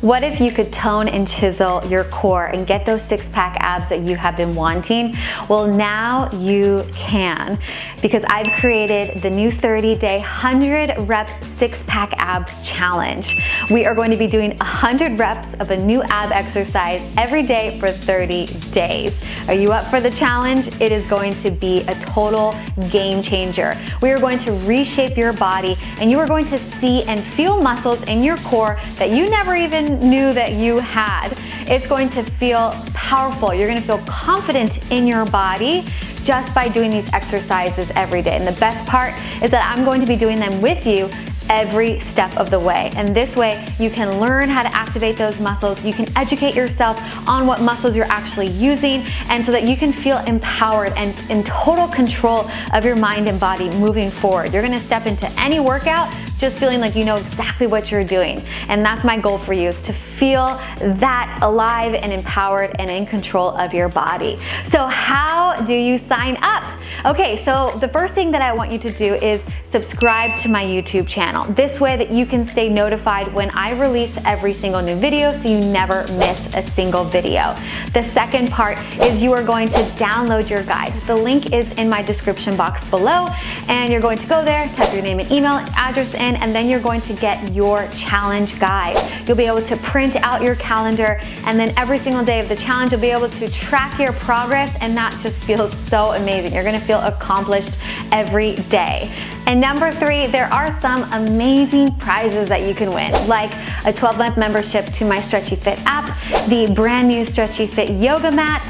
What if you could tone and chisel your core and get those six-pack abs that you have been wanting? Well, now you can, because I've created the new 30-day 100-rep six-pack abs challenge. We are going to be doing 100 reps of a new ab exercise every day for 30 days. Are you up for the challenge? It is going to be a total game changer. We are going to reshape your body, and you are going to see and feel muscles in your core that you never even knew that you had. It's going to feel powerful. You're going to feel confident in your body just by doing these exercises every day. And the best part is that I'm going to be doing them with you every step of the way. And this way you can learn how to activate those muscles. You can educate yourself on what muscles you're actually using, and so that you can feel empowered and in total control of your mind and body moving forward. You're gonna step into any workout just feeling like you know exactly what you're doing. And that's my goal for you, is to feel that alive and empowered and in control of your body. So how do you sign up? Okay, so the first thing that I want you to do is subscribe to my YouTube channel. This way that you can stay notified when I release every single new video, so you never miss a single video. The second part is you are going to download your guide. The link is in my description box below, and you're going to go there, type your name and email address in, and then you're going to get your challenge guide. You'll be able to print out your calendar, and then every single day of the challenge you'll be able to track your progress, and that just feels so amazing. You're gonna feel accomplished every day. And number 3, there are some amazing prizes that you can win, like a 12-month membership to my Stretchy Fit app, the brand new Stretchy Fit yoga mat,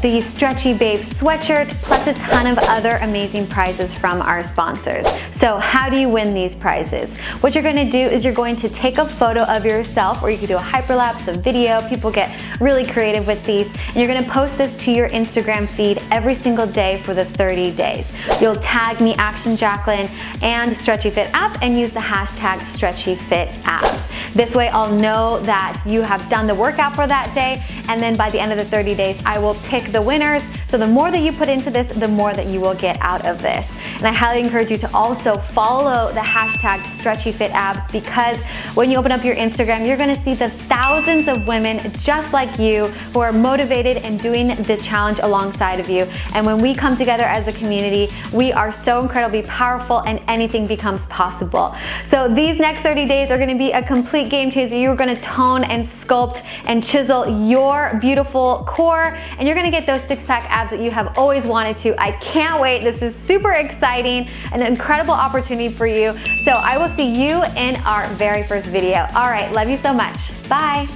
the Stretchy Babe sweatshirt, plus a ton of other amazing prizes from our sponsors. So how do you win these prizes? What you're gonna do is you're going to take a photo of yourself, or you can do a hyperlapse, a video. People get really creative with these. And you're gonna post this to your Instagram feed every single day for the 30 days. You'll tag me, Action Jacqueline, and Stretchy Fit app, and use the hashtag Stretchy Fit abs. This way I'll know that you have done the workout for that day, and then by the end of the 30 days, I will pick the winners. So the more that you put into this, the more that you will get out of this. And I highly encourage you to also follow the hashtag Stretchy Fit abs, because when you open up your Instagram, you're gonna see the thousands of women just like you who are motivated and doing the challenge alongside of you. And when we come together as a community, we are so incredibly powerful, and anything becomes possible. So these next 30 days are gonna be a complete game changer. You're gonna tone and sculpt and chisel your beautiful core, and you're gonna get those six-pack abs that you have always wanted to. I can't wait. This is super exciting, an incredible opportunity for you. So I will see you in our very first video. All right, love you so much. Bye.